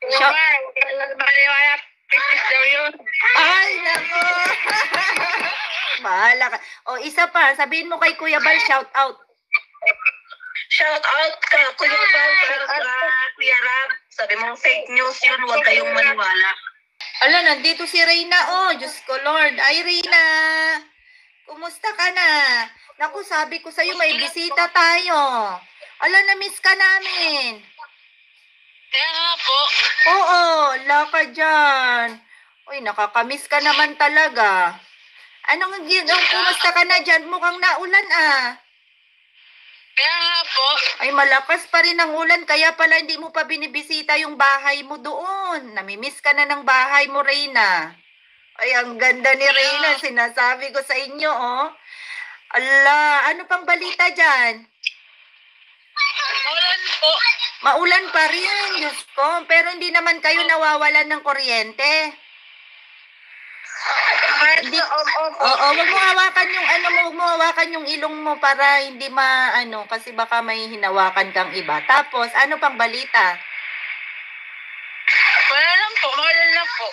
Shout... Maniwala, pisis daw yun. Ay, nako. Bahala ka. O, isa pa. Sabihin mo kay Kuya Bal, shout out. Shout out ka, Kuya Bal, Kuya Rab. Sabi mong fake news yun, huwag kayong maniwala. Ala, nandito si Reyna. Oh, Diyos ko, Lord. Ay, Reyna. Kumusta ka na? Naku, sabi ko sa'yo, may bisita tayo. Ala, na-miss ka namin. Kaya nga po. Oo, ala ka dyan. Uy, nakakamiss ka naman talaga. Kumusta ka na dyan? Mukhang naulan ah. Kaya nga po. Ay, malakas pa rin ang ulan, kaya pala hindi mo pa binibisita yung bahay mo doon. Namimiss ka na ng bahay mo, Reyna. Ay, ang ganda ni Reyna, sinasabi ko sa inyo, oh. Ala, ano pang balita dyan? Maulan po. Maulan pa rin, Diyos ko. Pero hindi naman kayo nawawalan ng kuryente. Hindi, wag mo hawakan yung wag mo hawakan yung ilong mo para hindi kasi baka may hinawakan kang iba. Tapos, ano pang balita? Wala lang po, maulan lang po.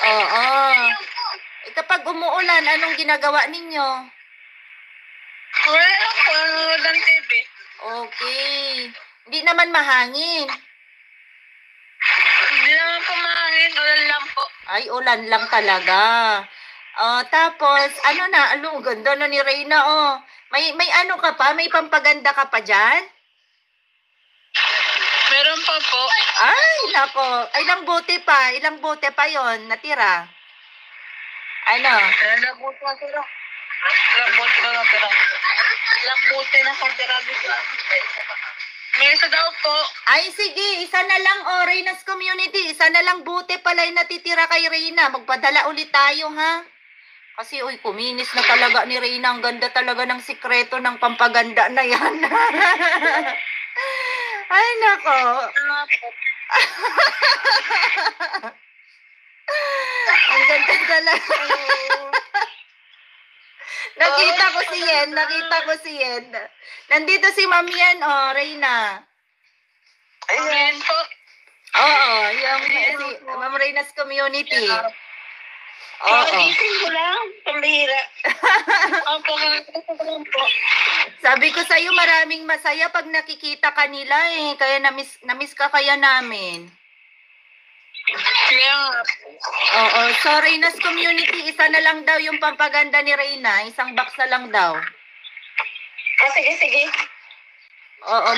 Oo. Kapag umuulan, anong ginagawa ninyo? Wala lang po, nanonood ng TV. Okay. Hindi naman mahangin. Hindi naman po mahangin, ulan lang po. Ay, ulan lang talaga. Tapos, ang ganda na ni Reyna, oh. May ano ka pa? May pampaganda ka pa dyan? Meron pa po. Ay, nako. Ilang bote pa yon natira? Ano? Ilang bote na tira. Ilang bote na katira dito. May isa daw po. Ay, sige. Isa na lang, Reyna's Community. Isa na lang bote pala yung natitira kay Reyna. Magpadala ulit tayo, ha? Kasi, kuminis na talaga ni Reyna. Ang ganda talaga ng sikreto ng pampaganda na yan. Ay, nako. Ang ganda talaga. Nakita ko si Yen. Nandito si Ma'am Yen, Reyna. Ayan po. Oo, yung si Ma'am Reyna's Community. Oo. Gising ko lang, pambihira. Opo. Sabi ko sa'yo, maraming masaya pag nakikita ka nila eh. Kaya na-miss ka kaya namin. Kaya nga. Oo. So, Reyna's Community, isa na lang daw yung pampaganda ni Reyna. Isang box na lang daw. Sige. Oo.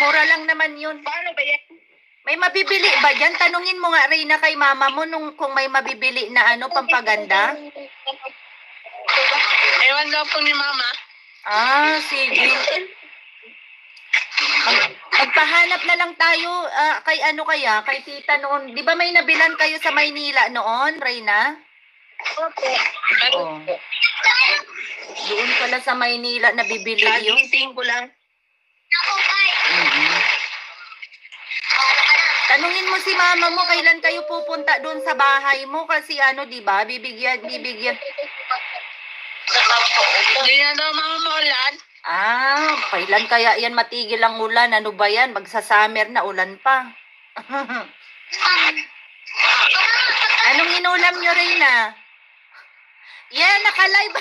Mura lang naman yun. Paano ba yan? May mabibili ba dyan? Tanungin mo nga, Reyna, kay mama mo kung may mabibili na pampaganda. Ewan daw po ni mama. Sige. Magpahanap na lang tayo kay tita noon. Di ba may nabilan kayo sa Maynila noon, Reyna? Opo. Oo. Doon pala sa Maynila nabibili yun. Gising ko lang. Tanungin mo si mama mo kailan kayo pupunta doon sa bahay mo kasi di ba? Bibigyan. Hindi na daw mga maulan. Kailan kaya yan matigil ang ulan? Ano ba yan? Magsa-summer na ulan pa. Anong inulam nyo, Reyna? Yan, naka-live.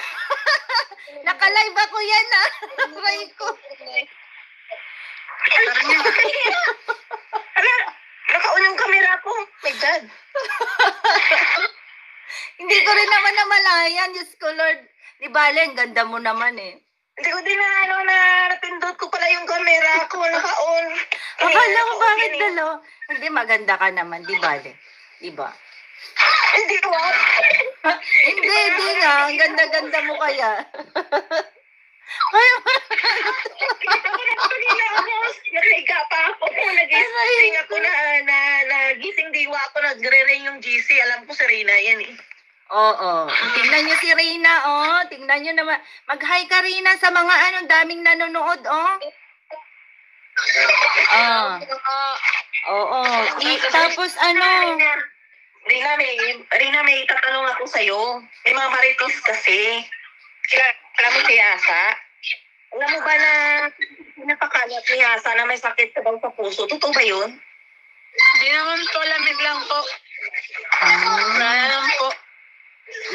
Naka-live ako yan, Ray ko. Naka-on yung camera ko. My God. Hindi ko rin naman namalayan. Diyos ko, Lord. Di bale, ang ganda mo naman eh. Hindi ko din napindot ko pala yung camera ko. Naka-on. Akala ko bakit dalo? Hindi, maganda ka naman. Di bale. Di ba? Hindi ko. Hindi nga. Ang ganda-ganda mo kaya. Nakahiga pa ako. Nagising ako nagising diwa ako. Nagre-ring yung GC. Alam ko si Reyna yan eh. Oo. Tingnan nyo si Reyna, Tingnan nyo naman. Mag-hi ka, Reyna, sa mga daming nanonood, Oo. Tapos Reyna, may tatanong ako sa'yo. May mga marites kasi. Alam mo si Asa? Alam mo ba na napakalat ni Asa na may sakit ka daw sa puso? Totoo ba yun? Hindi naman to, lamig lang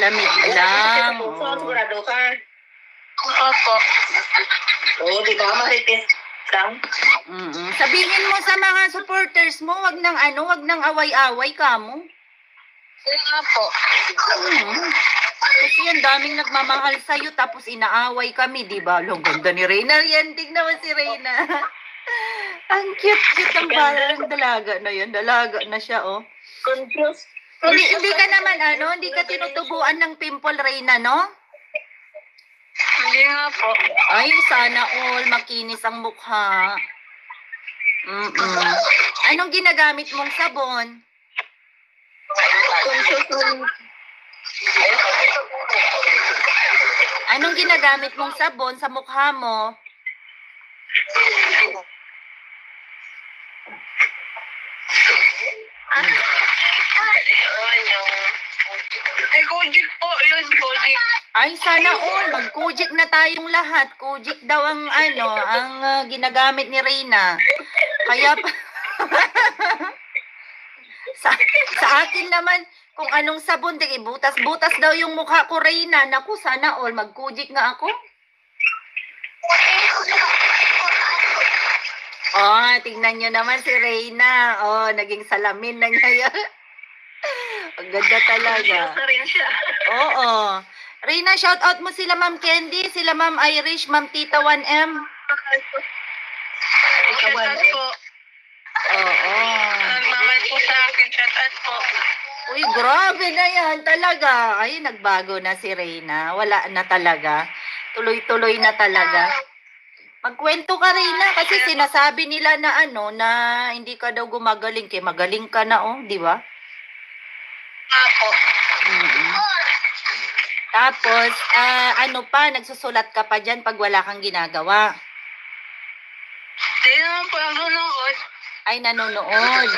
Lamig lang. So, Oo. sigurado ka. Opo. Oo, di ba? Marites lang. Sabihin mo sa mga supporters mo, wag nang away-away kamo. Yun nga po. Kasi ang daming nagmamahal sa'yo tapos inaaway kami, di ba? Ang ganda ni Reyna. Yan, tignan mo si Reyna. Ang cute ang parang dalaga na yun. Dalaga na siya, oh. Confused. Hindi ka naman, hindi ka tinutubuan ng pimple, Reyna, no? Hindi nga po. Ay, sana all makinis ang mukha. Anong ginagamit mong sabon? Anong ginagamit mong sabon sa mukha mo? Ay, Kojik po. Yun, Kojik. Ay, sana all. Mag-Kojik na tayong lahat. Kojik daw ang ginagamit ni Reyna. Kaya sa akin naman, kung anong sabon, butas-butas daw yung mukha ko, Reyna. Naku, sana all. Mag-Kojik nga ako. Oh, tingnan nyo naman si Reyna. Oh, naging salamin na niya. Ang ganda talaga. Confused na rin siya. Oo. Reyna, shout out mo sila Ma'am Candy, sila Ma'am Irish, Ma'am Tita 1M. Shoutout po. Oo. Nagmamahal po sa akin. Shoutout po. Uy, grabe na yan talaga. Ay, nagbago na si Reyna. Wala na talaga. Tuloy-tuloy na talaga. Magkwento ka, Reyna, kasi sinasabi nila na na hindi ka daw gumagaling. Kaya magaling ka na, oh, di ba? Apo. Tapos, nagsusulat ka pa dyan pag wala kang ginagawa. Hindi naman po ang nanonood. Ay, nanonood.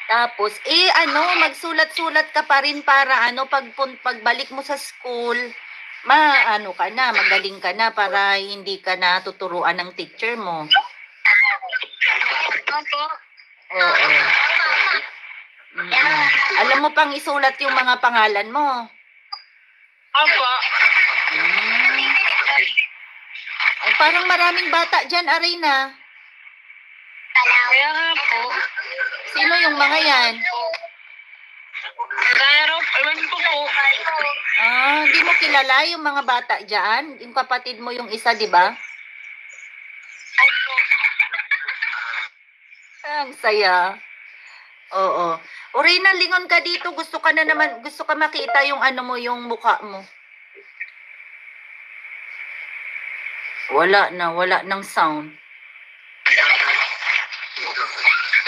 Tapos, magsulat-sulat ka pa rin para pagbalik mo sa school, magaling ka na para hindi ka na tuturuan ng teacher mo. Opo. Oo. Alam mo pang isulat yung mga pangalan mo. Opo. Ay, parang maraming bata dyan, Arena. Kaya nga po. Sino yung mga yan? Pero, ewan ko po. Hindi mo kilala yung mga bata dyan? Yung kapatid mo yung isa, di ba? Ang saya. Oo. O Reyna, lingon ka dito. Gusto ka makita yung yung mukha mo. Wala nang sound.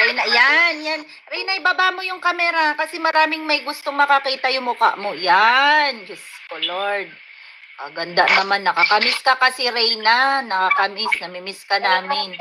Reyna, yan. Reyna, ibaba mo yung camera kasi maraming may gustong makakita yung mukha mo. Yan. Diyos ko, Lord. Ganda naman. Nakakamiss ka kasi, Reyna. Nakakamiss. Namimiss ka namin.